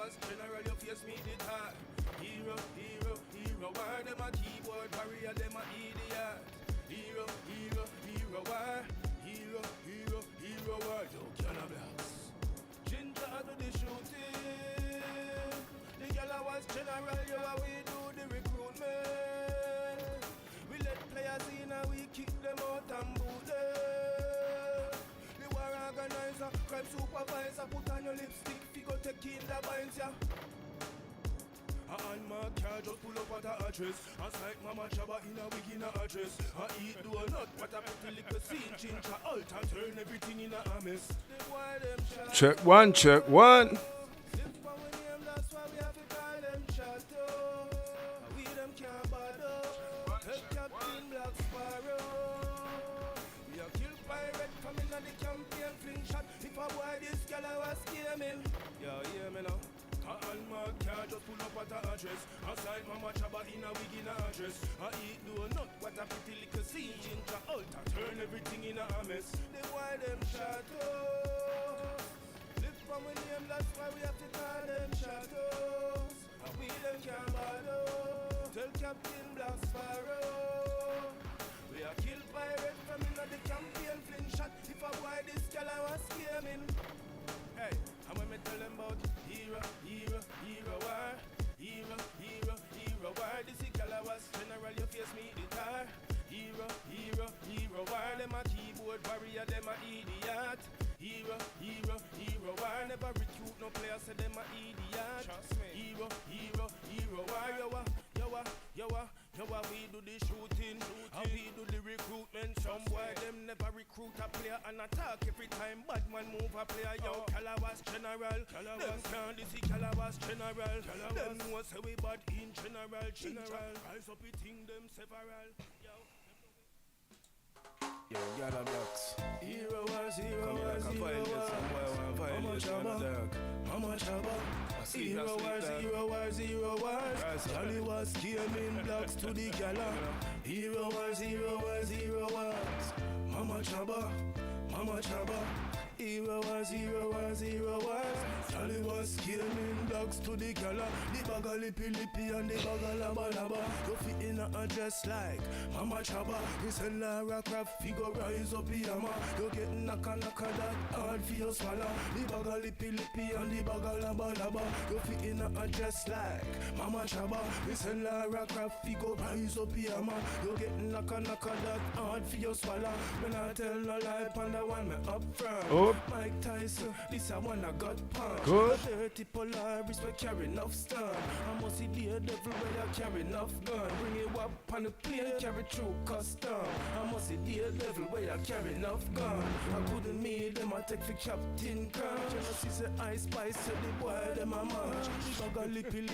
Galliwasp general, your face me did hard. Hero, hero, hero, why them a keyboard warrior, them a idiot. Hero, hero, hero, why? Hero, hero, hero, why? Yo, Galliwasp. Ginger do the shooting. The Galliwasp general, you how we do the recruitment. We let players in and we kick them out and boot them. The war organizer, crime supervisor, put on your lipstick, figure take in the binds, yeah. And my car just pull up at the address. I like Mama Chaba in a wig in a address. I eat donut, what a pretty little scene. Ginger alt and turn everything in a mess. Check one, check one. If a boy this girl I was scamming. Yeah, yeah, me now. And my car just pull up at the address. Outside Mama Chaba in a wig in a address. I eat donut, what a pretty little scene. Ginger altar, turn everything in a mess. They why them shadows. Live from a name, that's why we have to call them shadows. And we them can't bother. Tell Captain Black Sparrow. We are killed by red from in the campaign fling shot. If a boy this girl I was scamming. Hey, I'm gonna tell them about hero, hero, hero, why? Hero, hero, hero, why? This is Galliwasp general, you face me the tar. Hero, hero, hero, why? Them a keyboard warrior, them a idiot. Hero, hero, hero, why? Never recruit no player, say them a idiot. Trust me. Hero, hero, hero, why? Yo, we do the shooting, and we do the recruitment. Some boy them never recruit a player and attack every time bad man move a player. Yo, Galliwasp general, them can't this is Galliwasp general. Them know say we bad in general. Rise up, we think them several. Yo, Galliwasp. Hero was, hero was, hero was. Mama Chaba. Hero was. Galliwasp came in blocks to the gala. Hero was. Mama Chaba. Hero was. Galliwasp came in blocks to the gala. The baga lippy and the baga laba. You fit in a dress like Mama Chaba. We send Lara Craft figure rise up the hammer. You get knocka that hard for your swallow. The baga lippy and the baga laba. You fit in a dress like Mama Chaba. We send Lara Craft figure rise up the hammer. You get knocka that hard for your swallow. When I tell no lie, on the one me up front. Oh. Mike Tyson, this a one I got punch. Good. 30 Polaris, we carry enough stun. I must see the devil where I carry enough gun. Bring it up on the plane, carry through custom. I must see the devil where I carry enough gun. I couldn't meet them, I take for Captain Crunch. And I see the ice spice, so the boy them a munch. The baga lippy and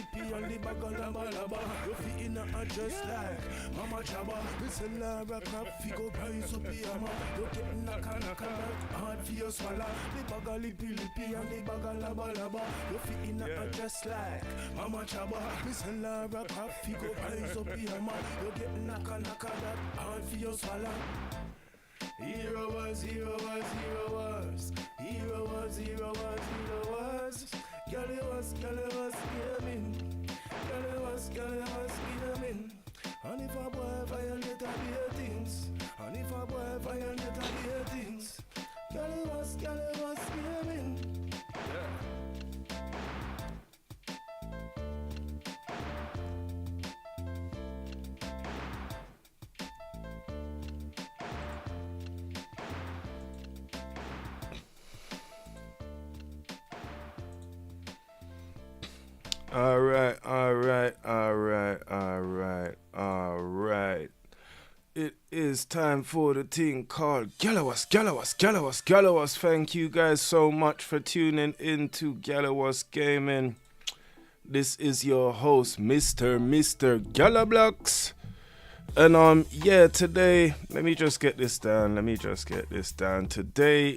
the baga laba. You fit in a dress like Mama Chaba. We sell Lara Craft, figure rise up the hammer. You get knocka hard for your swallow. The baga lippy and the baga laba. You fit in a dress like Mama Chaba. We sell Lara Craft, figure rise up the hammer. You get knocka that hard for your swallow. Hero was. Galliwasp gaming. Galliwasp gaming. And if a boy violate a things. Galliwasp gaming. All right. It is time for the thing called Galliwasp. Thank you guys so much for tuning in to Galliwasp Gaming. This is your host, Mr. Galliblocks. And today, let me just get this down. Today,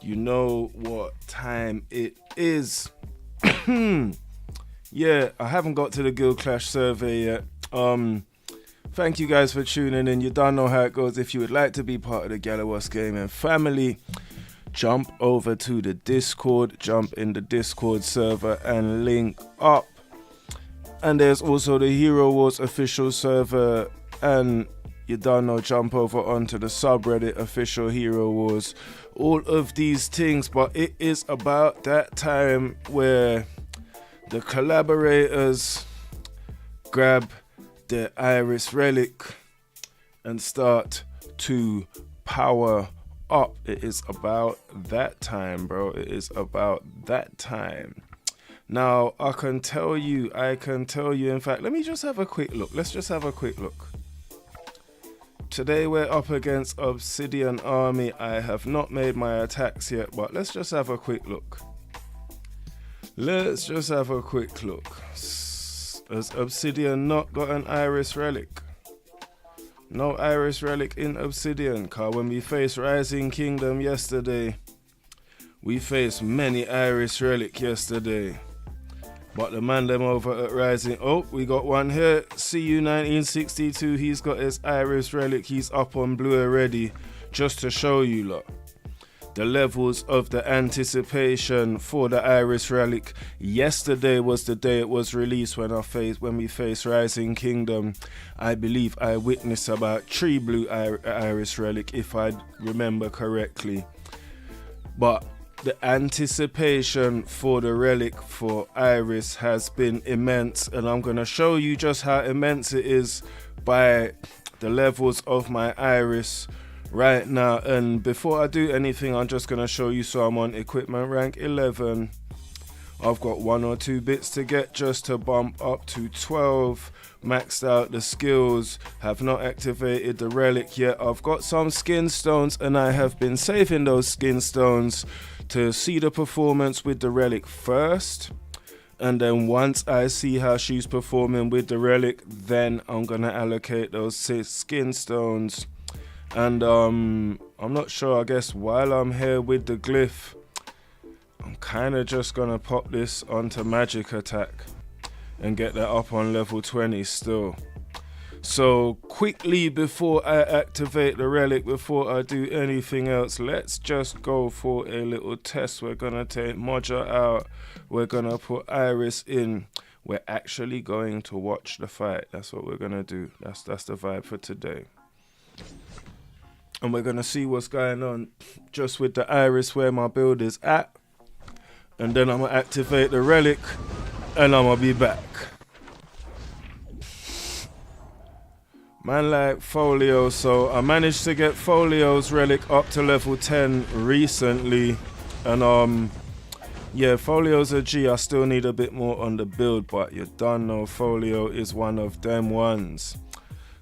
you know what time it is. Yeah, I haven't got to the Guild Clash survey yet. Thank you guys for tuning in. You don't know how it goes. If you would like to be part of the Galliwasp Gaming family, jump over to the Discord, jump in the Discord server and link up. And there's also the Hero Wars official server, and you don't know, jump over onto the subreddit official Hero Wars. All of these things, but it is about that time where the collaborators grab the Iris Relic and start to power up. It is about that time, bro. It is about that time. Now, I can tell you, in fact, let me just have a quick look. Let's just have a quick look. Today we're up against Obsidian Army. I have not made my attacks yet, but let's just have a quick look. Let's just have a quick look. Has Obsidian not got an Iris Relic? No Iris Relic in Obsidian, cause when we faced Rising Kingdom yesterday, we faced many Iris Relic yesterday. But the man them over at Rising, oh, we got one here, CU 1962, he's got his Iris Relic, he's up on blue already, just to show you lot the levels of the anticipation for the Iris Relic. Yesterday was the day it was released when we faced Rising Kingdom. I believe I witnessed about 3 blue Iris Relic, if I remember correctly. But the anticipation for the relic for Iris has been immense, and I'm going to show you just how immense it is by the levels of my Iris right now. And before I do anything, I'm just going to show you. So I'm on equipment rank 11. I've got 1 or 2 bits to get just to bump up to 12. Maxed out the skills, have not activated the relic yet. I've got some skin stones and I have been saving those skin stones to see the performance with the relic first, and then once I see how she's performing with the relic, then I'm gonna allocate those 6 skin stones. And I'm not sure, I guess while I'm here with the glyph, I'm kind of just gonna pop this onto magic attack and get that up on level 20 still. So quickly, before I activate the relic, before I do anything else, let's just go for a little test. We're gonna take Moja out, we're gonna put Iris in, we're actually going to watch the fight. That's what we're gonna do. That's the vibe for today. And we're gonna see what's going on just with the Iris, where my build is at, and then I'm gonna activate the relic and I'm gonna be back. Man like Folio, so I managed to get Folio's relic up to level 10 recently, and yeah, Folio's a G. I still need a bit more on the build, but you don't know, Folio is one of them ones.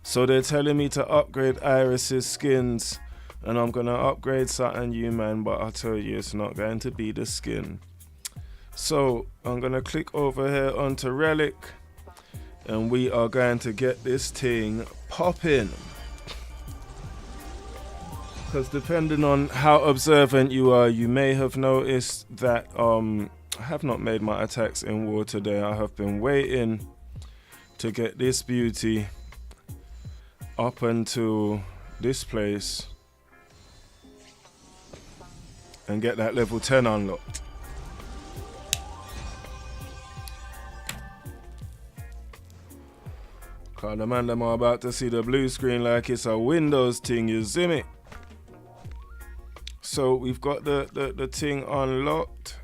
So they're telling me to upgrade Iris's skins, and I'm gonna upgrade something you man, but I'll tell you it's not going to be the skin. So I'm gonna click over here onto Relic, and we are going to get this thing popping. Because depending on how observant you are, you may have noticed that I have not made my attacks in war today. I have been waiting to get this beauty up until this place and get that level 10 unlocked. Cause the man them are about to see the blue screen like it's a Windows thing, you see me? So we've got the thing unlocked.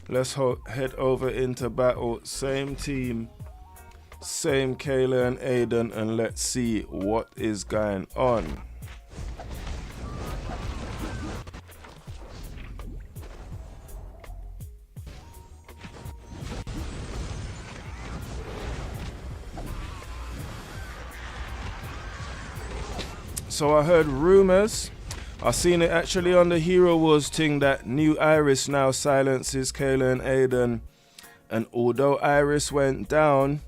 Let's head over into battle. Same team, same Kayla and Aiden, and let's see what is going on. So I heard rumors, I seen it actually on the Hero Wars thing, that new Iris now silences Kayla and Aiden. And although Iris went down,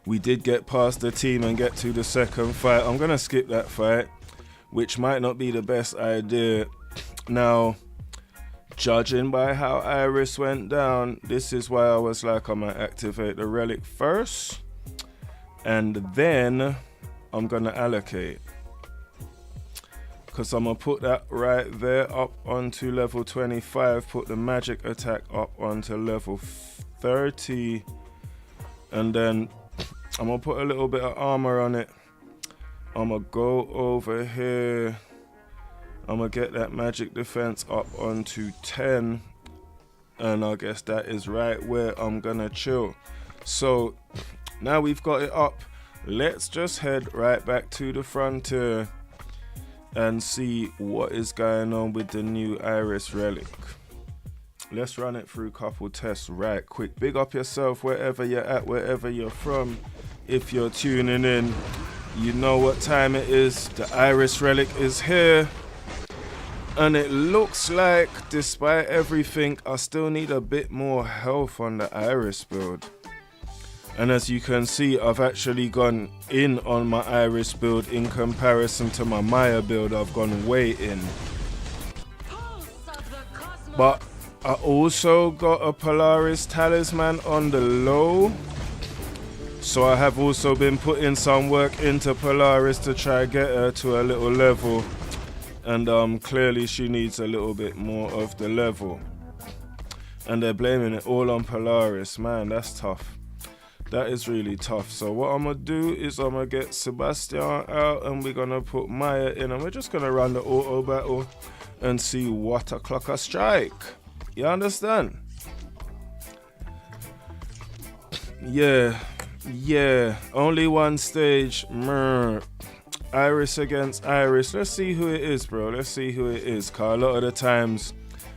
we did get past the team and get to the second fight. I'm gonna skip that fight, which might not be the best idea. Now, judging by how Iris went down, this is why I was like, I'm gonna activate the relic first, and then I'm gonna allocate. because I'm going to put that right there up onto level 25, put the magic attack up onto level 30, and then I'm going to put a little bit of armor on it. I'm going to go over here. I'm going to get that magic defense up onto 10. And I guess that is right where I'm going to chill. So now we've got it up. Let's just head right back to the frontier and see what is going on with the new Iris Relic. Let's run it through a couple tests right quick. Big up yourself wherever you're at, wherever you're from. If you're tuning in, you know what time it is. The Iris Relic is here. And it looks like, despite everything, I still need a bit more health on the Iris build. And as you can see, I've actually gone in on my Iris build in comparison to my Maya build. I've gone way in. But I also got a Polaris talisman on the low. So I have also been putting some work into Polaris to try get her to a little level. And clearly she needs a little bit more of the level. And they're blaming it all on Polaris. Man, that's tough. That is really tough. So what I'm going to do is I'm going to get Sebastian out and we're going to put Maya in. And we're just going to run the auto battle and see what a clock a strike. You understand? Yeah. Only one stage. Iris against Iris. Let's see who it is, bro. Let's see who it is. Cause a lot of the times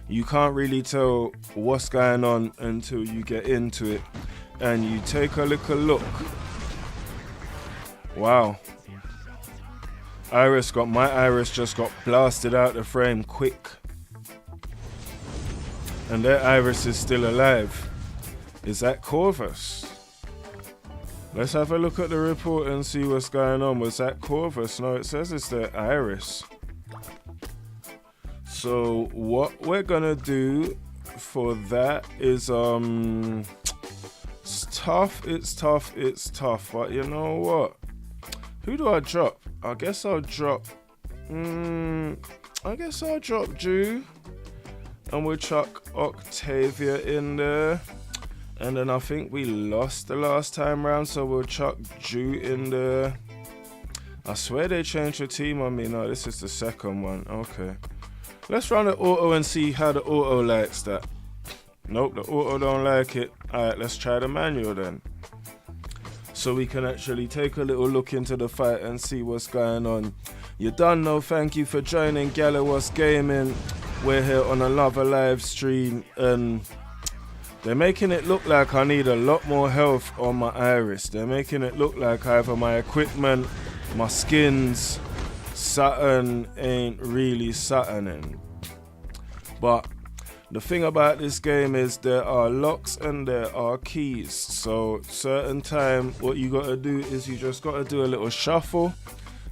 you can't really tell what's going on until you get into it and you take a little look. Wow. My Iris just got blasted out the frame quick. And their Iris is still alive. Is that Corvus? Let's have a look at the report and see what's going on. Was that Corvus? No, it says it's their Iris. So what we're gonna do for that is it's tough, but you know what? Who do I drop? I guess I'll drop Jew. And we'll chuck Octavia in there. And then I think we lost the last time round, so we'll chuck Jew in there. I swear they changed the team on me. No, this is the second one. Okay. Let's run the auto and see how the auto likes that. Nope, the auto don't like it. Alright, let's try the manual then. So we can actually take a little look into the fight and see what's going on. You done know, thank you for joining Galliwasp Gaming. We're here on another live stream and they're making it look like I need a lot more health on my Iris. They're making it look like either my equipment, my skins, Saturn ain't really Saturning. But the thing about this game is there are locks and there are keys. So certain time what you gotta do is you just gotta do a little shuffle,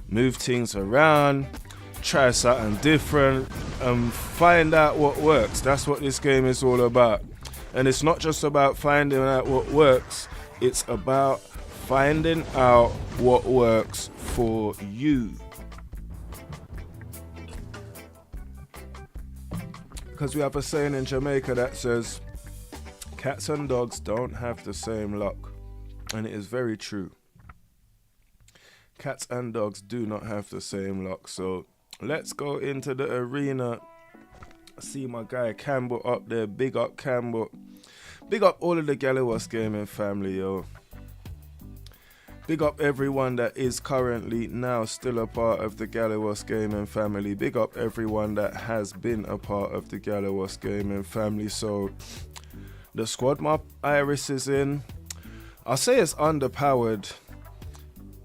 move things around, try something different and find out what works. That's what this game is all about. And it's not just about finding out what works, it's about finding out what works for you. Because we have a saying in Jamaica that says, cats and dogs don't have the same luck. And it is very true. Cats and dogs do not have the same luck. So let's go into the arena. See my guy Campbell up there. Big up Campbell. Big up all of the Galliwasp Gaming family, yo. Big up everyone that is currently now still a part of the Galliwasp Gaming family. Big up everyone that has been a part of the Galliwasp Gaming family. So the squad my Iris is in, I'll say it's underpowered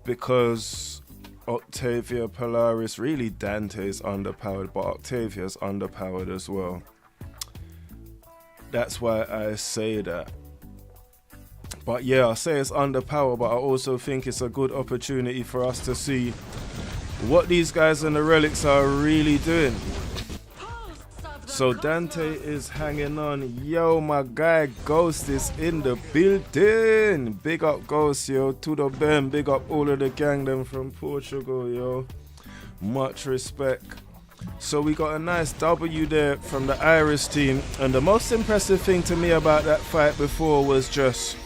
because Octavia, Polaris, really Dante's underpowered, but Octavia's underpowered as well. That's why I say that. But yeah, I say it's underpowered, but I also think it's a good opportunity for us to see what these guys in the relics are really doing. So Dante is hanging on. Yo, my guy Ghost is in the building. Big up Ghost, yo. To the Ben. Big up all of the gang them from Portugal, yo. Much respect. So we got a nice W there from the Iris team. And the most impressive thing to me about that fight before was just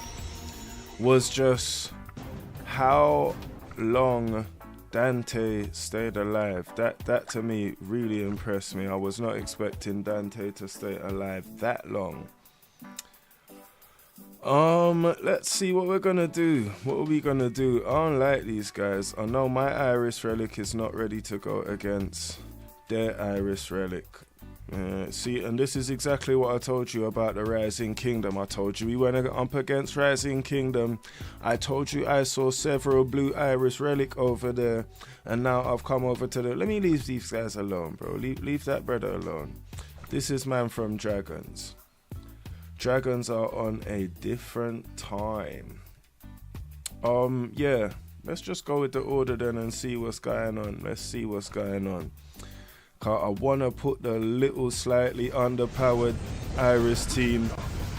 how long Dante stayed alive. That to me really impressed me. I was not expecting Dante to stay alive that long. Let's see what we're gonna do. What are we gonna do? I don't like these guys. I know my Iris Relic is not ready to go against their Iris Relic. See, and this is exactly what I told you about the Rising Kingdom. I told you we went up against Rising Kingdom. I told you I saw several blue Iris Relic over there. And now I've come over to the... Let me leave these guys alone, bro. Leave that brother alone. This is man from Dragons. Dragons are on a different time. Yeah. Let's just go with the order then and see what's going on. Let's see what's going on. I want to put the little slightly underpowered Iris team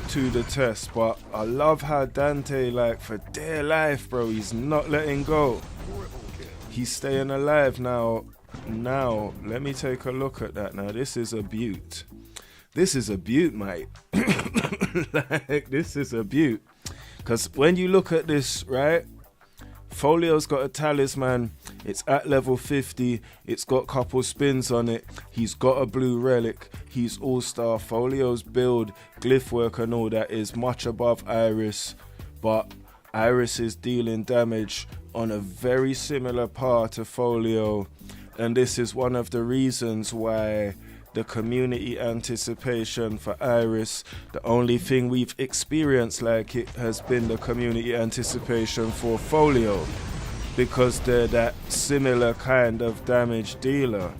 to the test, but I love how Dante, like, for dear life, bro, he's not letting go. He's staying alive now. Now, let me take a look at that. Now, this is a beaut. This is a beaut, mate. Like, this is a beaut. Because when you look at this, right, Folio's got a talisman. It's at level 50. It's got a couple spins on it. He's got a blue relic. He's all-star. Folio's build, glyph work and all that is much above Iris. But Iris is dealing damage on a very similar par to Folio. And this is one of the reasons why the community anticipation for Iris, the only thing we've experienced like it has been the community anticipation for Folio, because they're that similar kind of damage dealer.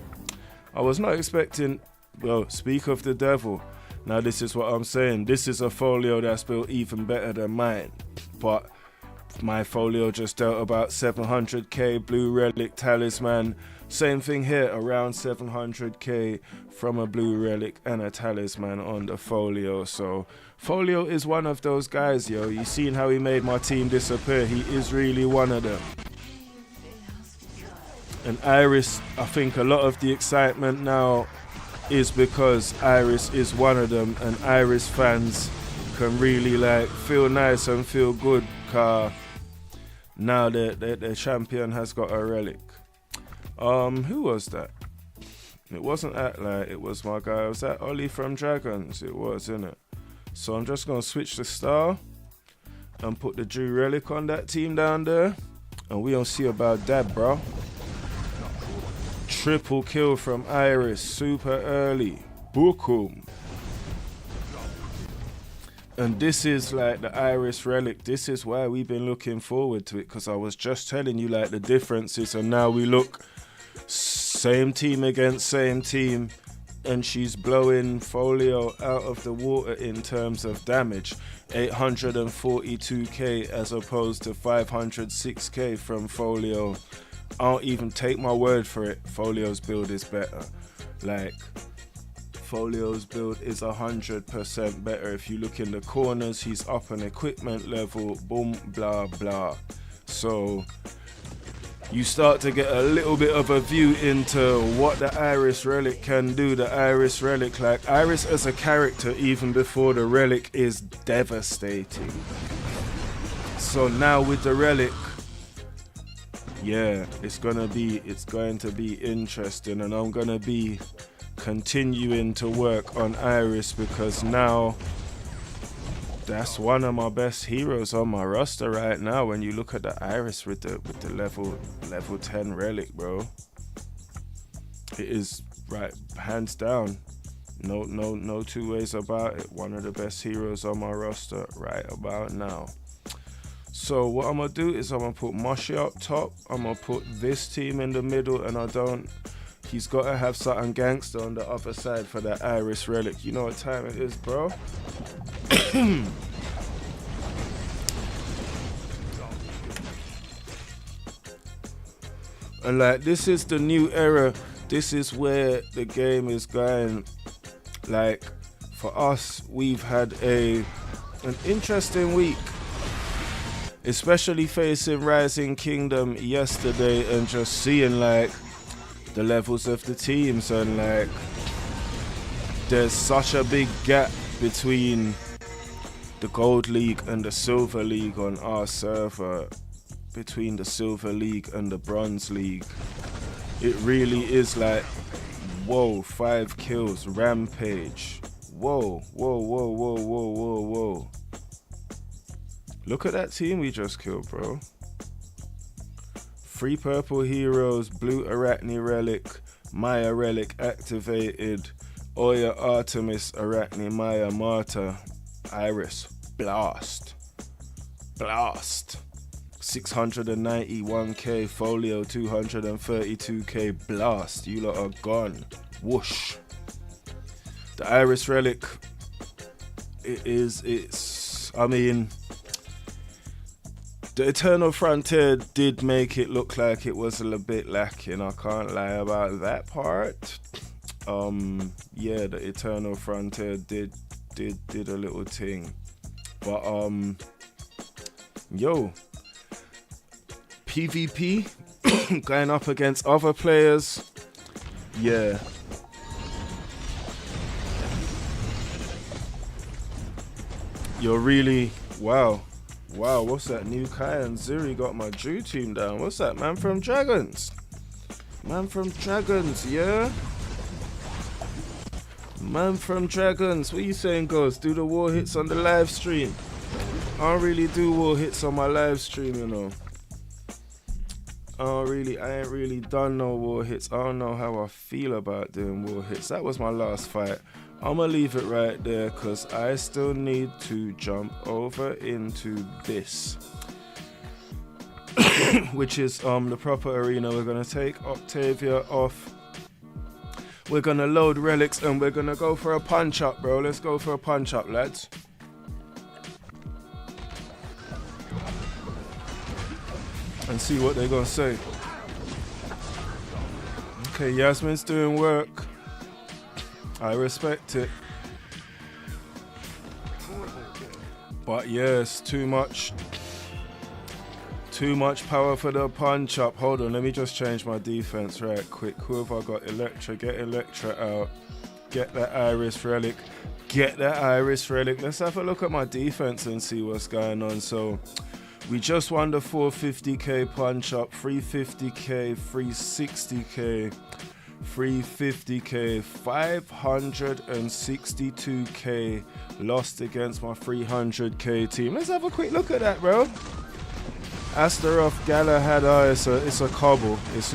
I was not expecting, well, speak of the devil. Now this is what I'm saying. This is a Folio that's built even better than mine. But my Folio just dealt about 700k blue relic talisman. Same thing here, around 700k from a blue relic and a talisman on the Folio. So Folio is one of those guys, yo. You seen how he made my team disappear? He is really one of them. And Iris, I think a lot of the excitement now is because Iris is one of them, and Iris fans can really like feel nice and feel good, car now the champion has got a relic. Who was that? It wasn't Atlight, it was my guy. Was that Ollie from Dragons? It was, innit? So I'm just gonna switch the star and put the Drew relic on that team down there, and we don't see about that, bro. Triple kill from Iris, super early. Bookum. And this is like the Iris relic. This is why we've been looking forward to it, because I was just telling you like the differences, and now we look same team against same team, and she's blowing Folio out of the water in terms of damage. 842k as opposed to 506k from Folio. I don't even take my word for it. Folio's build is better. Like, Folio's build is 100% better. If you look in the corners, he's up an equipment level, boom, blah, blah. So you start to get a little bit of a view into what the Iris Relic can do. The Iris Relic, like Iris as a character, even before the Relic, is devastating. So now with the Relic, yeah, it's going to be interesting, and I'm going to be continuing to work on Iris, because now that's one of my best heroes on my roster right now. When you look at the Iris with the level 10 relic, bro, it is right, hands down, no two ways about it, one of the best heroes on my roster right about now. So what I'm gonna do is I'm gonna put Moshi up top, I'm gonna put this team in the middle, and he's got to have something gangster on the other side for that Iris relic. You know what time it is, bro? And like, this is the new era. This is where the game is going. Like, for us, we've had an interesting week, especially facing Rising Kingdom yesterday, and just seeing like the levels of the teams, and like there's such a big gap between the Gold League and the Silver League on our server, between the Silver League and the Bronze League. It really is like, whoa, 5 kills, rampage. Whoa, whoa, whoa, whoa, whoa, whoa, whoa. Look at that team we just killed, bro. 3 purple heroes, blue Arachne Relic, Maya Relic activated, Oya Artemis, Arachne Maya Marta, Iris, Blast. 691k, Folio 232k, Blast. You lot are gone. Whoosh. The Iris Relic, I mean, the Eternal Frontier did make it look like it was a little bit lacking. I can't lie about that part. Yeah, the Eternal Frontier did a little thing. But yo, PvP going up against other players, yeah. You're really, wow, what's that? New Kai and Zuri got my Drew team down. What's that? Man from Dragons, yeah? Man from Dragons, what you saying, Ghost? Do the war hits on the live stream? I don't really do war hits on my live stream, you know. I ain't really done no war hits. I don't know how I feel about doing war hits. That was my last fight. I'ma leave it right there because I still need to jump over into this. Which is the proper arena. We're gonna take Octavia off. We're gonna load relics and we're gonna go for a punch up, bro. Let's go for a punch up, lads. And see what they're gonna say. Okay, Yasmin's doing work. I respect it. But yes, too much power for the punch up. Hold on, let me just change my defense right quick. Who have I got? Electra, get Electra out. Get that Iris Relic. Get that Iris Relic. Let's have a look at my defense and see what's going on. So we just won the 450k punch up, 350k, 360k, 350k, 562k lost against my 300k team. Let's have a quick look at that, bro. Astaroth, Galahad, it's a cobble. It's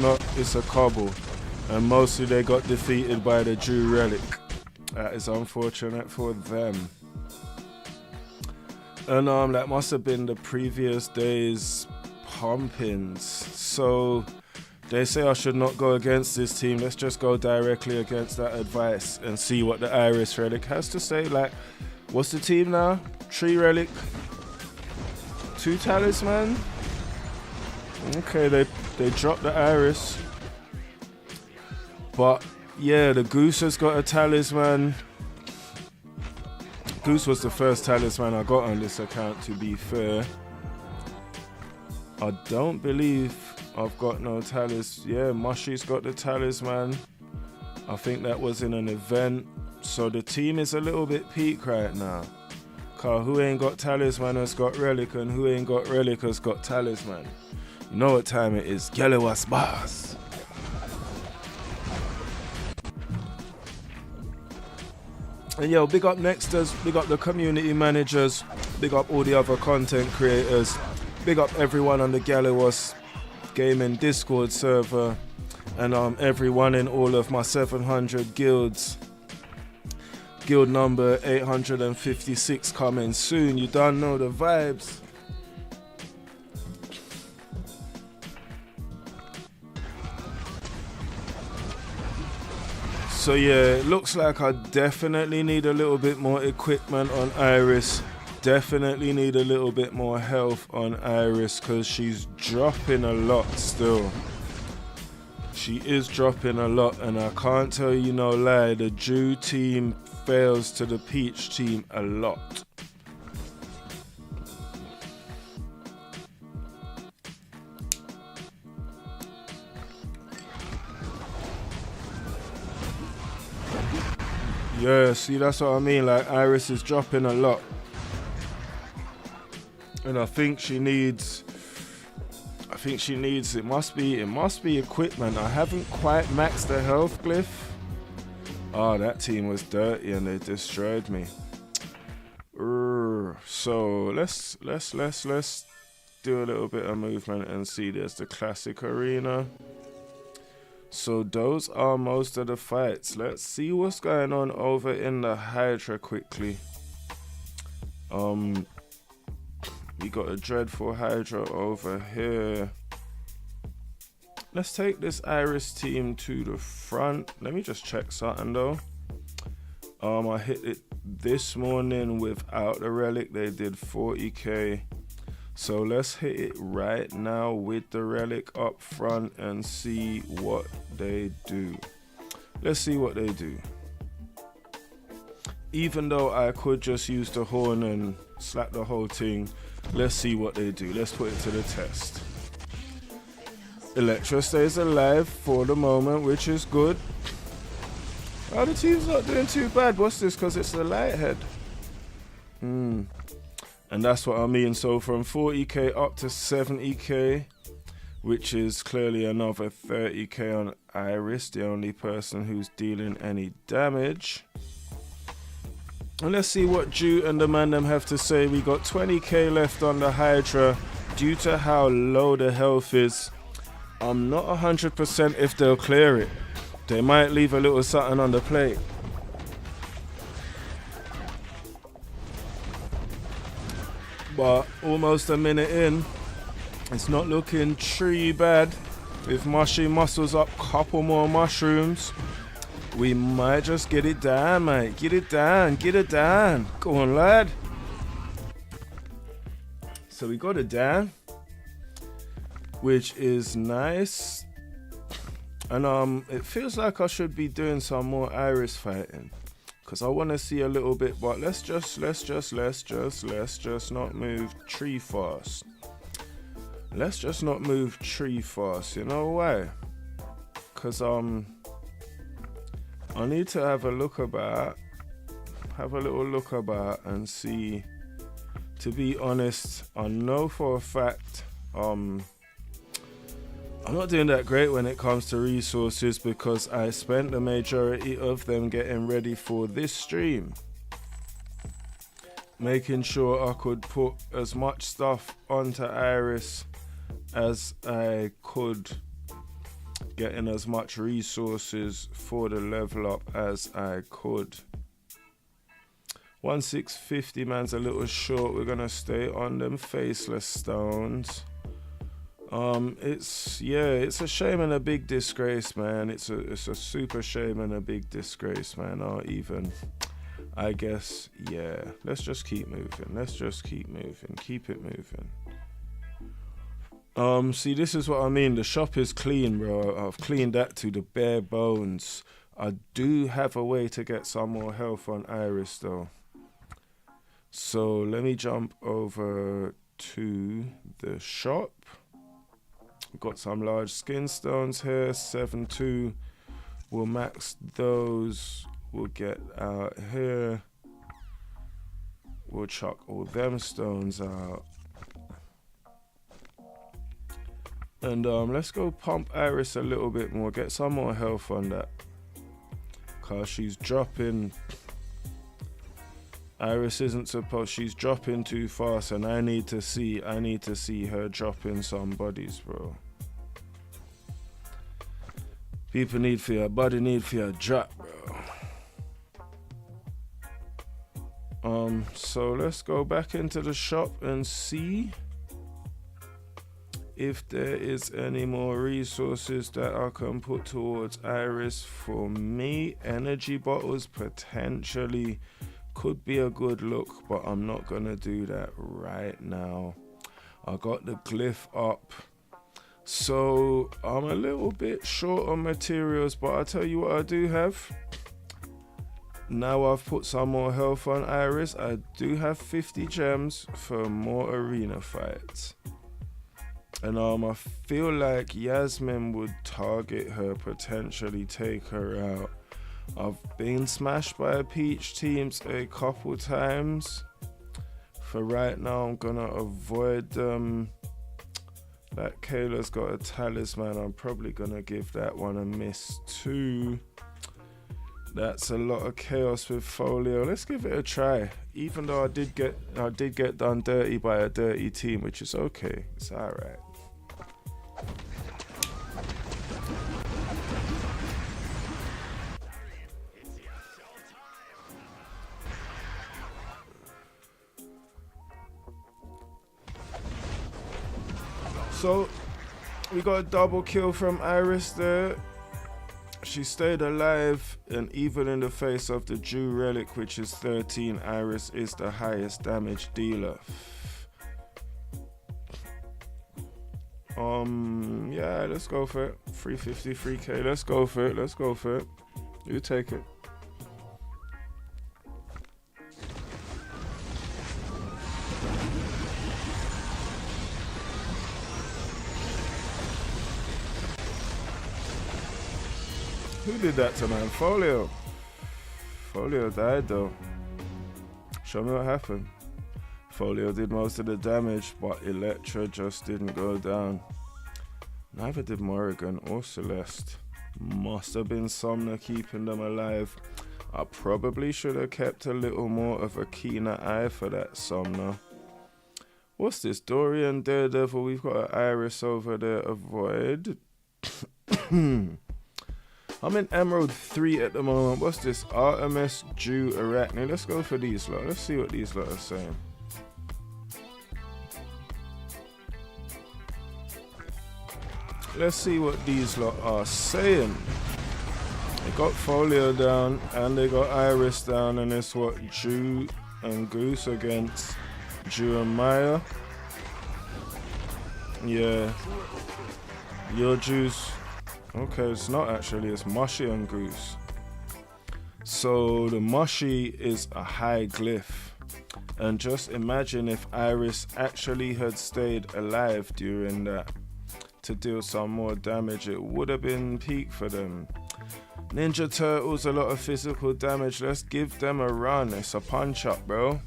a cobble. And mostly they got defeated by the Drew Relic. That is unfortunate for them. And that must have been the previous day's pumpings. So they say I should not go against this team. Let's just go directly against that advice and see what the Iris Relic has to say. Like, what's the team now? 3 Relic, 2 Talisman. Okay, they dropped the Iris. But yeah, the Goose has got a Talisman. Goose was the first Talisman I got on this account, to be fair. I don't believe I've got no Talisman. Yeah, Mushy's got the Talisman. I think that was in an event. So the team is a little bit peak right now. Cause who ain't got Talisman has got Relic, and who ain't got Relic has got Talisman. You know what time it is. Galliwasp bars. And yo, big up Nexters, big up the community managers, big up all the other content creators, big up everyone on the Galliwasp Gaming Discord server, and everyone in all of my 700 guilds. Guild number 856 coming soon. You don't know the vibes. So yeah, it looks like I definitely need a little bit more equipment on Iris. Definitely need a little bit more health on Iris because she's dropping a lot still. She is dropping a lot, and I can't tell you no lie, the Drew team fails to the Peach team a lot. Yeah, see, that's what I mean. Like, Iris is dropping a lot. And I think she needs, it must be equipment. I haven't quite maxed the health glyph. Oh, that team was dirty and they destroyed me. So let's do a little bit of movement and see. There's the classic arena. So those are most of the fights. Let's see what's going on over in the Hydra quickly. We got a dreadful Hydra over here. Let's take this Iris team to the front. Let me just check something though. I hit it this morning without the Relic. They did 40k. So let's hit it right now with the Relic up front and see what they do. Let's see what they do. Even though I could just use the horn and slap the whole thing, let's see what they do. Let's put it to the test. Electra stays alive for the moment, which is good. Oh, the team's not doing too bad. What's this? Because it's the Lighthead. And that's what I mean. So from 40k up to 70k, which is clearly another 30k on Iris, the only person who's dealing any damage. And let's see what Jute and the man them have to say. We got 20k left on the Hydra due to how low the health is. I'm not 100% if they'll clear it. They might leave a little something on the plate. But almost a minute in, it's not looking too bad. If Mushy muscles up a couple more mushrooms, we might just get it down, mate. Get it down, get it down. Go on, lad. So we got it down, which is nice. And it feels like I should be doing some more Iris fighting, because I want to see a little bit, but let's just not move tree fast. Let's just not move tree fast. You know why? Because I need to have a little look about and see. To be honest, I know for a fact I'm not doing that great when it comes to resources, because I spent the majority of them getting ready for this stream, making sure I could put as much stuff onto Iris as I could, getting as much resources for the level up as I could. 1650, man's a little short. We're gonna stay on them faceless stones. It's a shame and a big disgrace, man. It's a super shame and a big disgrace, man. Or even, I guess, yeah. Let's just keep moving. Keep it moving. See, this is what I mean. The shop is clean, bro. I've cleaned that to the bare bones. I do have a way to get some more health on Iris, though. So let me jump over to the shop. We've got some large skin stones here, 7-2. We'll max those. We'll get out here. We'll chuck all them stones out. And let's go pump Iris a little bit more. Get some more health on that. Cause she's dropping. Iris isn't supposed, she's dropping too fast, and I need to see her dropping some bodies, bro. People need for your body, need for your drop, bro. So let's go back into the shop and see if there is any more resources that I can put towards Iris. For me, energy bottles potentially could be a good look, but I'm not gonna do that right now. I got the glyph up, so I'm a little bit short on materials, but I'll tell you what I do have. Now I've put some more health on Iris, I do have 50 gems for more arena fights. And I feel like Yasmin would target her, potentially take her out. I've been smashed by peach teams a couple times. For right now, I'm gonna avoid them. That Kayla's got a talisman. I'm probably gonna give that one a miss too. That's a lot of chaos with folio. Let's give it a try. Even though I did get done dirty by a dirty team, which is okay. It's alright. So we got a double kill from Iris there. She stayed alive, and even in the face of the Jew Relic, which is 13, Iris is the highest damage dealer. Yeah, let's go for it. 350, 3k, let's go for it, let's go for it. You take it. Who did that to man? Folio. Folio died though. Show me what happened. Folio did most of the damage, but Electra just didn't go down. Neither did Morrigan or Celeste. Must have been Somna keeping them alive. I probably should have kept a little more of a keener eye for that Somna. What's this? Dorian, Daredevil. We've got an Iris over there. Avoid. I'm in Emerald 3 at the moment. What's this? Artemis, Jew, Arachne. Let's go for these lot. Let's see what these lot are saying. Let's see what these lot are saying. They got Folio down and they got Iris down, and it's what? Jew and Goose against Jew and Maya. Yeah. Your Jews. Okay, it's not actually, it's Mushy and Goose. So the Mushy is a high glyph. And just imagine if Iris actually had stayed alive during that to deal some more damage, it would have been peak for them. Ninja Turtles, a lot of physical damage. Let's give them a run. It's a punch up, bro.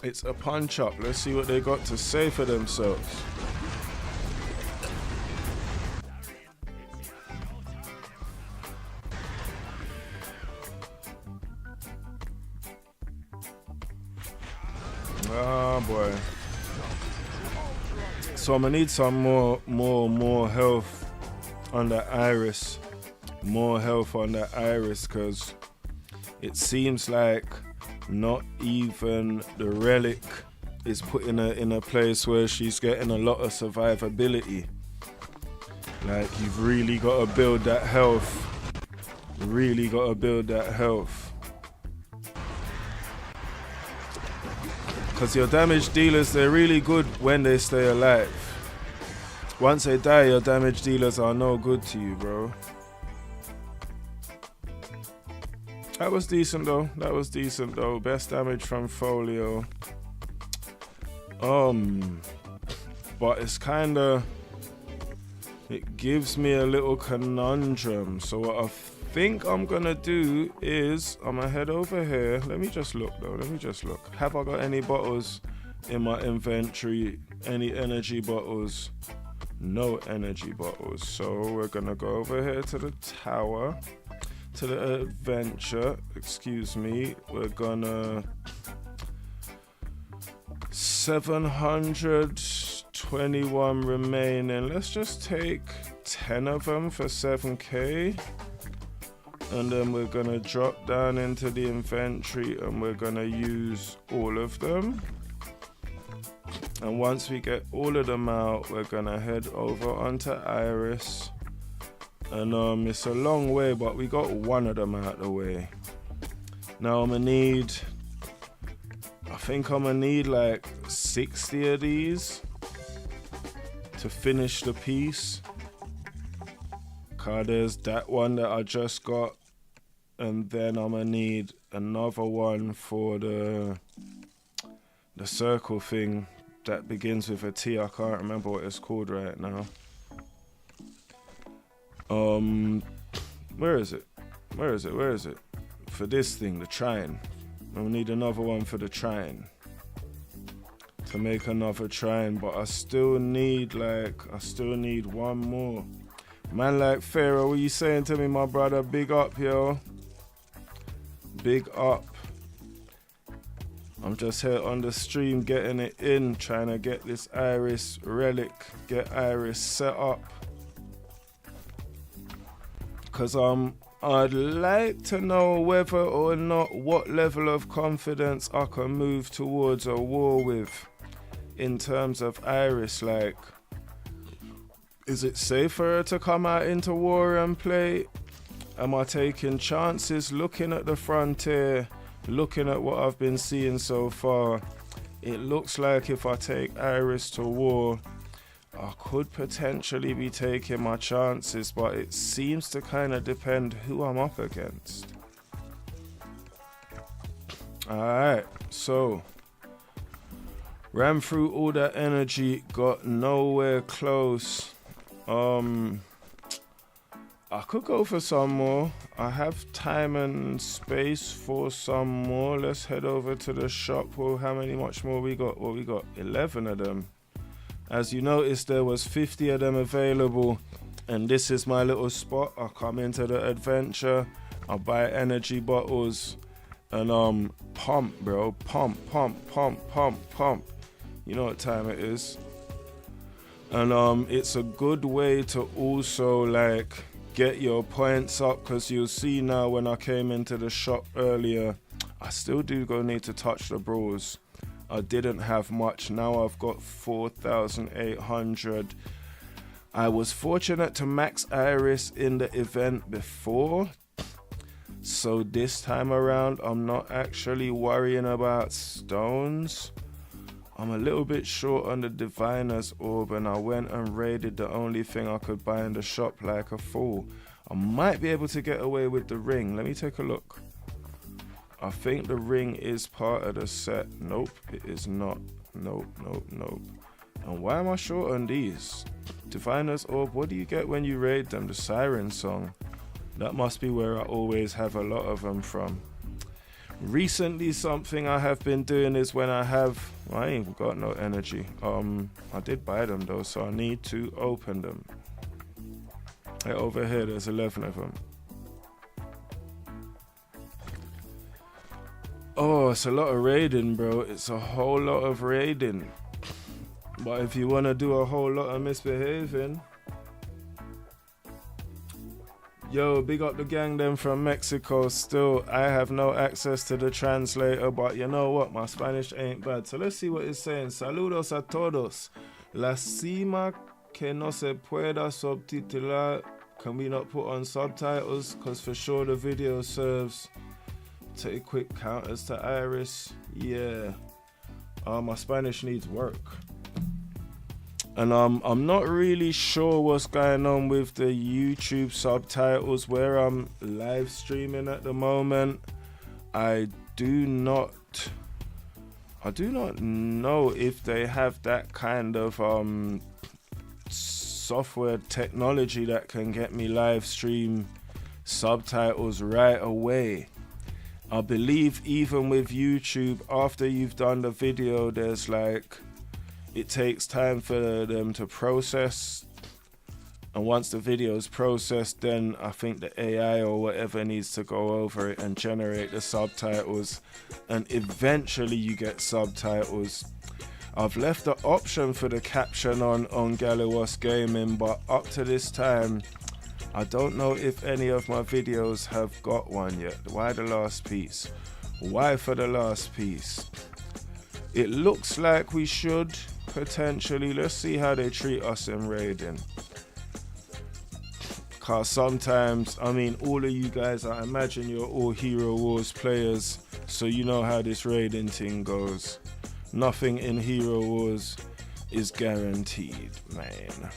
It's a punch up. Let's see what they got to say for themselves. Oh boy. So I'm gonna need some more health on that Iris. More health on that Iris, because it seems like not even the Relic is putting her in a place where she's getting a lot of survivability. Like, you've really got to build that health. Really got to build that health. Because your damage dealers, they're really good when they stay alive. Once they die, your damage dealers are no good to you, bro. That was decent though. That was decent though. Best damage from Folio. But it's kinda, it gives me a little conundrum. So what I think I'm gonna do is I'm gonna head over here. Let me just look though. Let me just look. Have I got any bottles in my inventory? Any energy bottles? No energy bottles. So we're gonna go over here to the tower, to the adventure. Excuse me. We're gonna 721 remaining. Let's just take 10 of them for 7k. And then we're gonna drop down into the inventory and we're gonna use all of them. And once we get all of them out, we're gonna head over onto Iris. And it's a long way, but we got one of them out of the way. Now I'm gonna need, I think I'm gonna need like 60 of these to finish the piece. Cause there's that one that I just got, and then I'm gonna need another one for the circle thing that begins with a T. I can't remember what it's called right now. Where is it? Where is it? For this thing, the trine. And we need another one for the trine. To make another trine, but I still need one more. Man like Pharaoh, what you saying to me, my brother? Big up, yo. Big up. I'm just here on the stream getting it in, trying to get this Iris Relic, get Iris set up. Cause I'd like to know whether or not what level of confidence I can move towards a war with in terms of Iris. Like, is it safer to come out into war and play? Am I taking chances looking at the frontier, looking at what I've been seeing so far? It looks like if I take Iris to war, I could potentially be taking my chances, but it seems to kind of depend who I'm up against. Alright, so ran through all that energy, got nowhere close. I could go for some more. I have time and space for some more. Let's head over to the shop. Well, how much more we got? Well, we got 11 of them. As you noticed, there was 50 of them available, and this is my little spot. I come into the adventure, I buy energy bottles, and pump, bro. Pump. You know what time it is. And it's a good way to also like get your points up, because you'll see now when I came into the shop earlier, I still do need to touch the bros. I didn't have much. Now I've got 4,800. I was fortunate to max Iris in the event before, so this time around I'm not actually worrying about stones. I'm a little bit short on the Diviner's Orb, and I went and raided the only thing I could buy in the shop like a fool. I might be able to get away with the ring. Let me take a look. I think the ring is part of the set. Nope, it is not. Nope. And why am I short on these? Diviner's Orb, what do you get when you raid them? The Siren Song. That must be where I always have a lot of them from. Recently, something I have been doing is when I ain't got no energy. I did buy them though, so I need to open them. Hey, over here, there's 11 of them. Oh, it's a lot of raiding, bro. It's a whole lot of raiding. But if you want to do a whole lot of misbehaving, yo, big up the gang them from Mexico. Still, I have no access to the translator, but you know what? My Spanish ain't bad. So let's see what it's saying. Saludos a todos. La cima que no se pueda subtitular. Can we not put on subtitles? Because for sure the video serves to equip counters to Iris. Yeah. My Spanish needs work. And I'm not really sure what's going on with the YouTube subtitles where I'm live streaming at the moment. I do not know if they have that kind of software technology that can get me live stream subtitles right away. I believe even with YouTube, after you've done the video, there's like, it takes time for them to process, and once the video is processed, then I think the AI or whatever needs to go over it and generate the subtitles, and eventually you get subtitles. I've left the option for the caption on Galliwasp Gaming, but up to this time I don't know if any of my videos have got one yet. Why the last piece? Why for the last piece? It looks like we should potentially. Let's see how they treat us in raiding. Cause sometimes, I mean, all of you guys, I imagine you're all Hero Wars players, so you know how this raiding thing goes. Nothing in Hero Wars is guaranteed, man.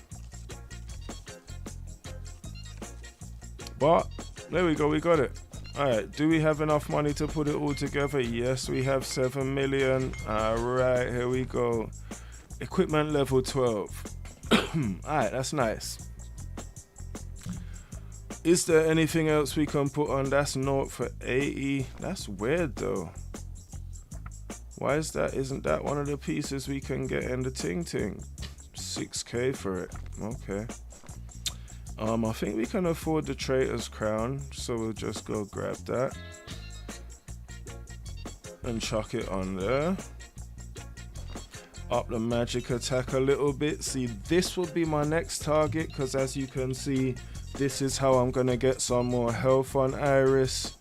But there we go, we got it. Alright, do we have enough money to put it all together? Yes, we have 7 million. Alright, here we go. Equipment level 12. Alright, that's nice. Is there anything else we can put on? That's naught for 80. That's weird though. Why is that? Isn't that one of the pieces we can get in the ting ting? 6k for it. Okay. I think we can afford the traitor's crown, so we'll just go grab that and chuck it on there. Up the magic attack a little bit. See, this will be my next target, because as you can see, this is how I'm gonna get some more health on Iris.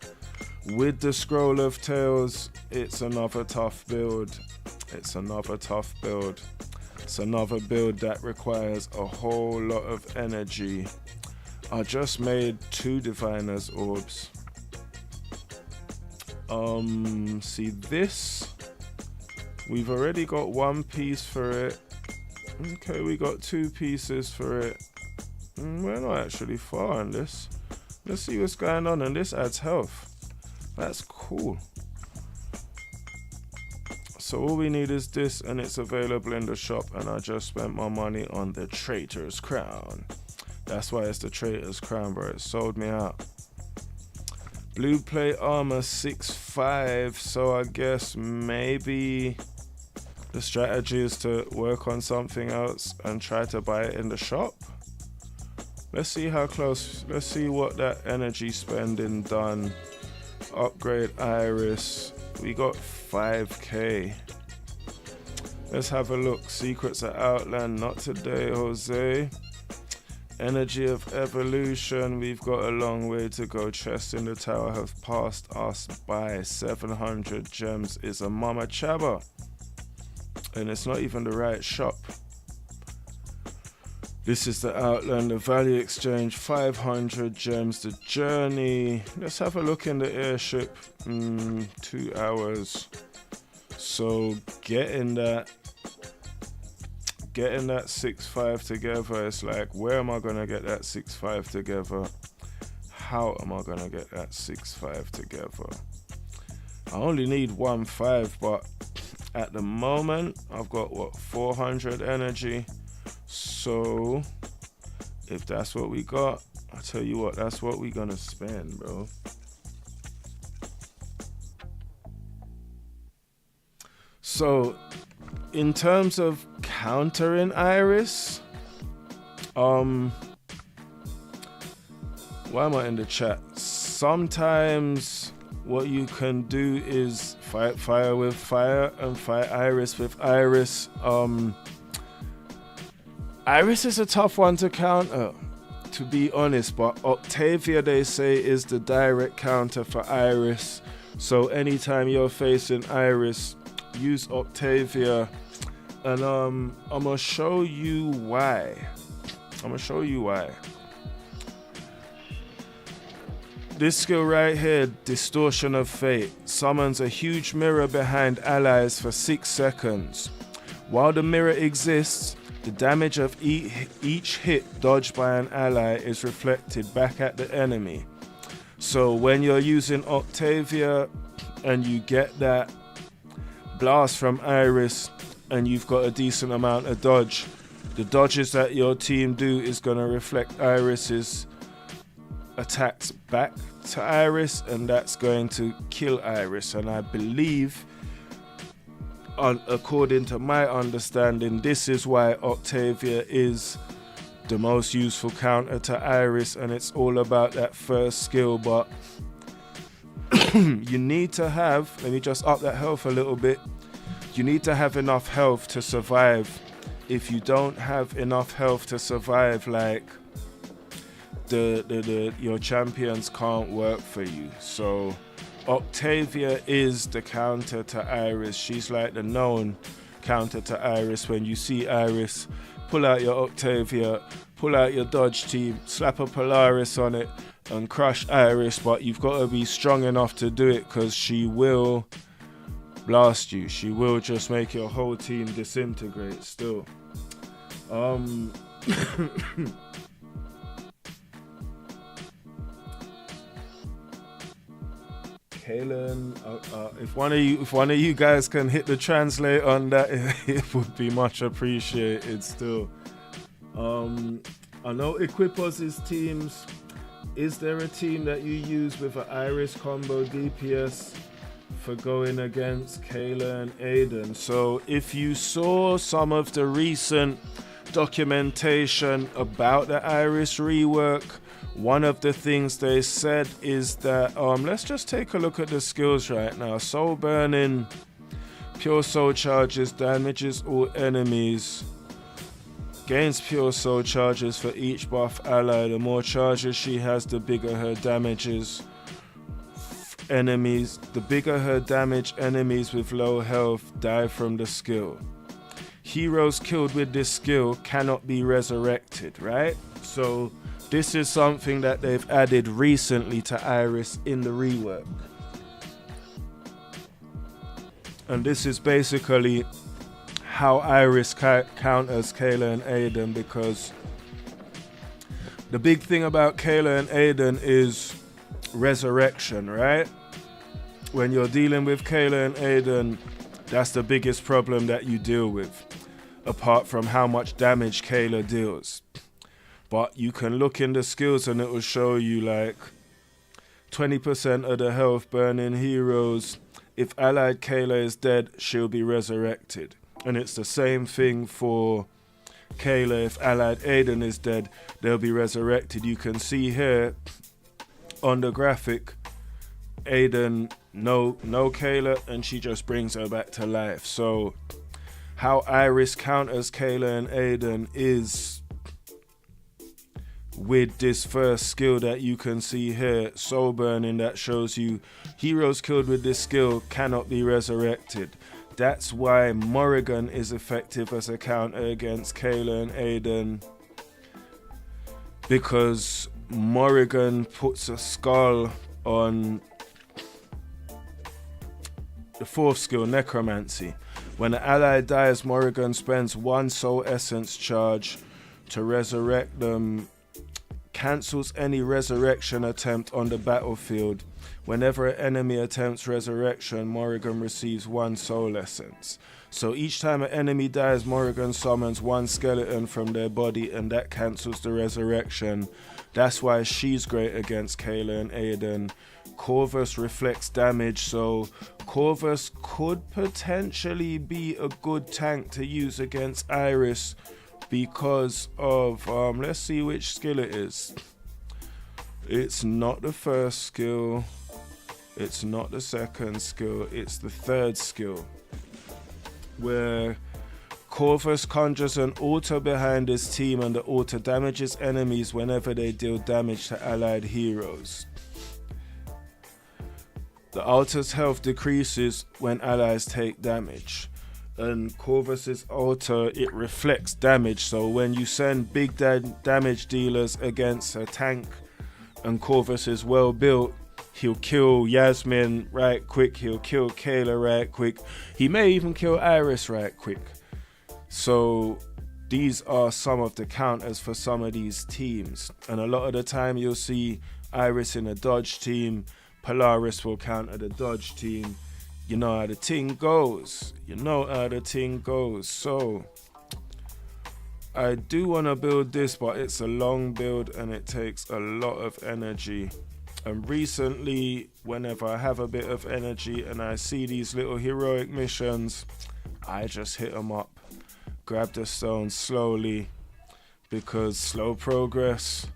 With the Scroll of Tales, it's another tough build. It's another tough build. It's another build that requires a whole lot of energy. I just made 2 Diviner's Orbs. See this? We've already got 1 piece for it. Okay, we got 2 pieces for it. We're not actually far on this. Let's see what's going on, and this adds health. That's cool. So all we need is this, and it's available in the shop, and I just spent my money on the Traitor's Crown. That's why it's the Traitor's Crown, bro. It sold me out. Blue plate armor 6.5, so I guess maybe the strategy is to work on something else and try to buy it in the shop. Let's see how close. Let's see what that energy spending done. Upgrade Iris. We got 5k. Let's have a look. Secrets of Outland. Not today, Jose. Energy of Evolution. We've got a long way to go. Chests in the tower have passed us by. 700 gems is a mama chaba. And it's not even the right shop. This is the Outland, the Value Exchange, 500 gems, the Journey. Let's have a look in the airship. 2 hours. So getting that 6.5 together, it's like, where am I gonna get that 6.5 together? How am I gonna get that 6.5 together? I only need 1.5, but at the moment I've got what, 400 energy. So if that's what we got, I tell you what, that's what we're gonna spend, bro. So in terms of countering Iris, why am I in the chat? Sometimes what you can do is fight fire with fire and fight Iris with Iris. Iris is a tough one to counter, to be honest, but Octavia, they say, is the direct counter for Iris. So anytime you're facing Iris, use Octavia, and I'm gonna show you why. This skill right here, Distortion of Fate, summons a huge mirror behind allies for 6 seconds. While the mirror exists, the damage of each hit dodged by an ally is reflected back at the enemy. So when you're using Octavia and you get that blast from Iris and you've got a decent amount of dodge, the dodges that your team do is going to reflect Iris's attacks back to Iris, and that's going to kill Iris. And I believe, according to my understanding, this is why Octavia is the most useful counter to Iris, and it's all about that first skill. But you need to have, let me just up that health a little bit, you need to have enough health to survive. If you don't have enough health to survive, like your champions can't work for you. So Octavia is the counter to Iris. She's like the known counter to Iris. When you see Iris, pull out your Octavia, pull out your dodge team, slap a Polaris on it and crush Iris, but you've got to be strong enough to do it, because she will blast you. She will just make your whole team disintegrate still. Kalen, if one of you guys can hit the translate on that, it would be much appreciated still. I know Equipos' teams, is there a team that you use with an Iris combo DPS for going against Kayla and Aiden? So if you saw some of the recent documentation about the Iris rework, one of the things they said is that let's just take a look at the skills right now. Soul Burning, Pure Soul charges, damages all enemies, gains Pure Soul charges for each buff ally. The more charges she has, the bigger her damages. Enemies, the bigger her damage, enemies with low health die from the skill. Heroes killed with this skill cannot be resurrected, right? So this is something that they've added recently to Iris in the rework. And this is basically how Iris counters Kayla and Aiden, because the big thing about Kayla and Aiden is resurrection, right? When you're dealing with Kayla and Aiden, that's the biggest problem that you deal with, apart from how much damage Kayla deals. But you can look in the skills and it will show you like 20% of the health burning heroes. If allied Kayla is dead, she'll be resurrected. And it's the same thing for Kayla. If allied Aiden is dead, they'll be resurrected. You can see here on the graphic, Aiden no Kayla, and she just brings her back to life. So how Iris counters Kayla and Aiden is with this first skill that you can see here, Soul Burning, that shows you heroes killed with this skill cannot be resurrected. That's why Morrigan is effective as a counter against Kayla and Aiden, because Morrigan puts a skull on the fourth skill, Necromancy. When an ally dies, Morrigan spends 1 soul essence charge to resurrect them, cancels any resurrection attempt on the battlefield. Whenever an enemy attempts resurrection, Morrigan receives 1 soul essence. So each time an enemy dies, Morrigan summons 1 skeleton from their body, and that cancels the resurrection. That's why she's great against Kayla and Aiden. Corvus reflects damage, so Corvus could potentially be a good tank to use against Iris because of, let's see which skill it is. It's not the first skill, it's not the second skill, it's the third skill, where Corvus conjures an altar behind his team, and the altar damages enemies whenever they deal damage to allied heroes. The altar's health decreases when allies take damage. And Corvus's altar, it reflects damage, so when you send big damage dealers against a tank and Corvus is well built, he'll kill Yasmin right quick, he'll kill Kayla right quick, he may even kill Iris right quick. So these are some of the counters for some of these teams, and a lot of the time you'll see Iris in a dodge team, Polaris will counter the dodge team. You know how the thing goes. You know how the thing goes. So I do want to build this, but it's a long build and it takes a lot of energy. And recently, whenever I have a bit of energy and I see these little heroic missions, I just hit them up. Grab the stone slowly, because slow progress,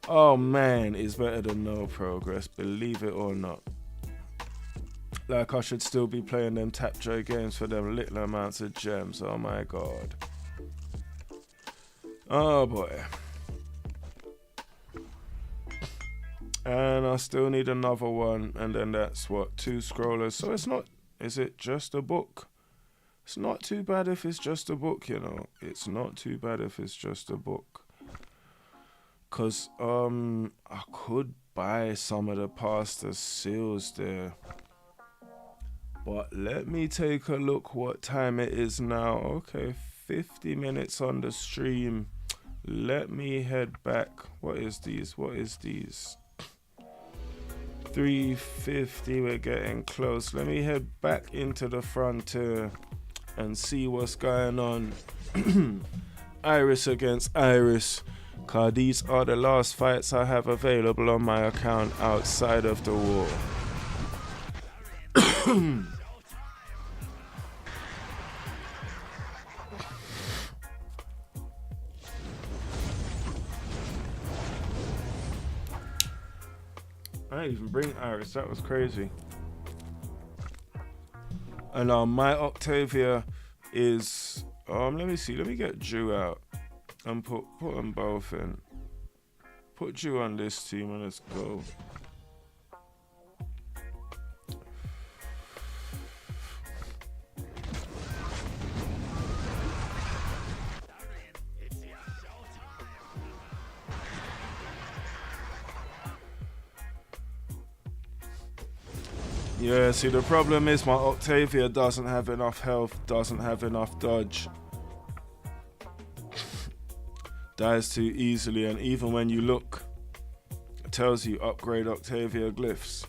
oh man, is better than no progress, believe it or not. Like I should still be playing them Tapjoy games for them little amounts of gems. Oh my god. Oh boy. And I still need another one, and then that's what, 2 scrollers. So it's not, is it just a book? It's not too bad if it's just a book, you know. It's not too bad if it's just a book. Cause I could buy some of the pastor's seals there. But let me take a look what time it is now. Okay, 50 minutes on the stream. Let me head back. What is these? 3:50, we're getting close. Let me head back into the frontier and see what's going on. Iris against Iris. cause these are the last fights I have available on my account outside of the war. I didn't even bring Iris, that was crazy. And my Octavia is, let me see, let me get Jew out and put them both in. Put Jew on this team and let's go. Yeah, see the problem is my Octavia doesn't have enough health, doesn't have enough dodge. Dies too easily, and even when you look, it tells you upgrade Octavia glyphs.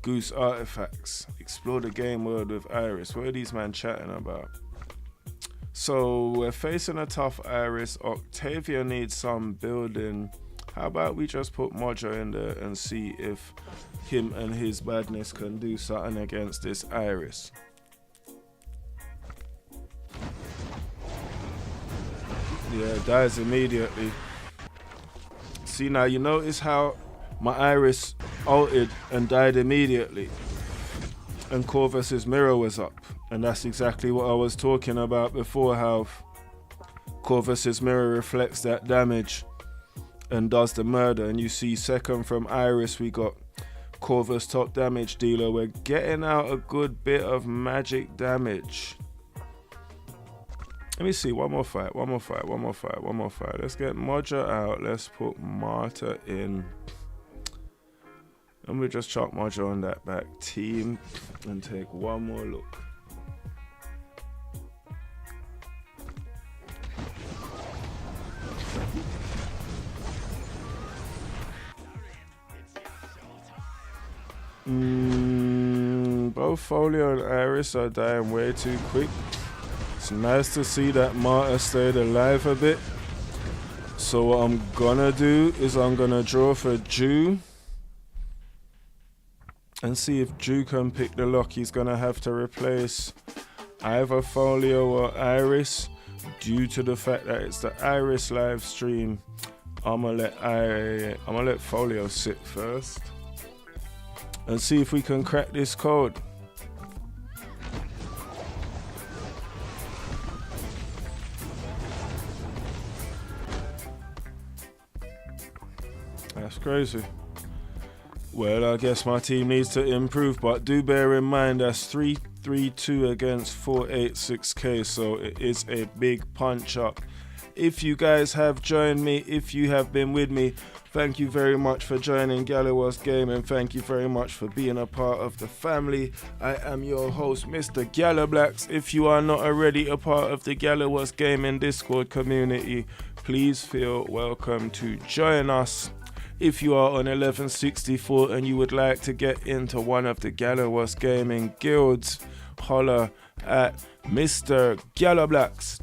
Goose artifacts. Explore the game world with Iris. What are these men chatting about? So we're facing a tough Iris. Octavia needs some building. How about we just put Mojo in there and see if him and his badness can do something against this Iris. Yeah, dies immediately. See now, you notice how my Iris ulted and died immediately, and Corvus's mirror was up, and that's exactly what I was talking about before, how Corvus's mirror reflects that damage and does the murder. And you see second from Iris we got Corvus top damage dealer. We're getting out a good bit of magic damage. Let me see, one more fight. Let's get Moja out, let's put Marta in. And we'll just chuck Moja on that back team and take one more look. Both Folio and Iris are dying way too quick. It's nice to see that Marta stayed alive a bit. So what I'm gonna do is I'm gonna draw for Jew and see if Jew can pick the lock. He's gonna have to replace either Folio or Iris. Due to the fact that it's the Iris live stream, I'm gonna let Folio sit first and see if we can crack this code. That's crazy. Well, I guess my team needs to improve, but do bear in mind that's 332 against 486k, so it is a big punch up. If you guys have joined me, if you have been with me, thank you very much for joining Galliwasp Gaming. Thank you very much for being a part of the family. I am your host, Mr. Galliblacks. If you are not already a part of the Galliwasp Gaming Discord community, please feel welcome to join us. If you are on 1164 and you would like to get into one of the Galliwasp Gaming guilds, holler at Mr. Galliblacks.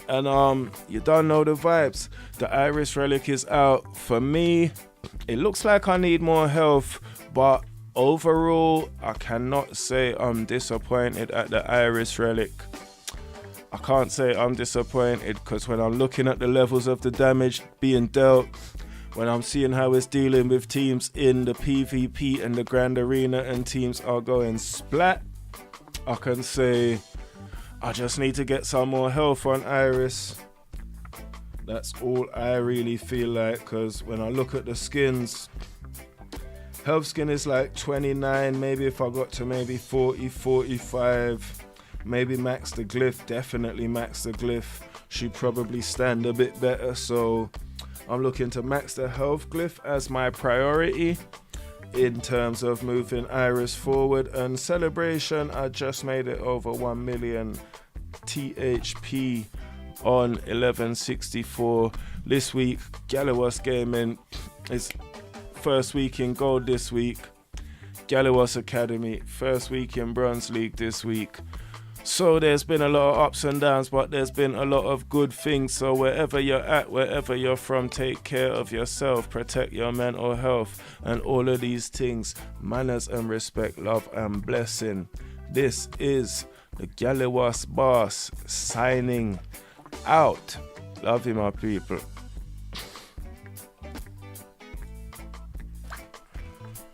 And you don't know the vibes. The Iris Relic is out. For me, it looks like I need more health, but overall, I cannot say I'm disappointed at the Iris Relic. I can't say I'm disappointed because when I'm looking at the levels of the damage being dealt, when I'm seeing how it's dealing with teams in the PvP and the Grand Arena and teams are going splat, I can say I just need to get some more health on Iris. That's all I really feel like, because when I look at the skins, health skin is like 29, maybe if I got to maybe 40, 45, maybe max the glyph, definitely max the glyph, should probably stand a bit better, so I'm looking to max the health glyph as my priority in terms of moving Iris forward. And celebration, I just made it over 1 million THP on 1164 this week. Galliwasp Gaming is first week in gold this week. Galliwasp Academy first week in bronze league this week. So there's been a lot of ups and downs, but there's been a lot of good things. So wherever you're at, wherever you're from, take care of yourself, protect your mental health, and all of these things, manners and respect, love and blessing. This is the Galliwasp boss signing out. Love you, my people.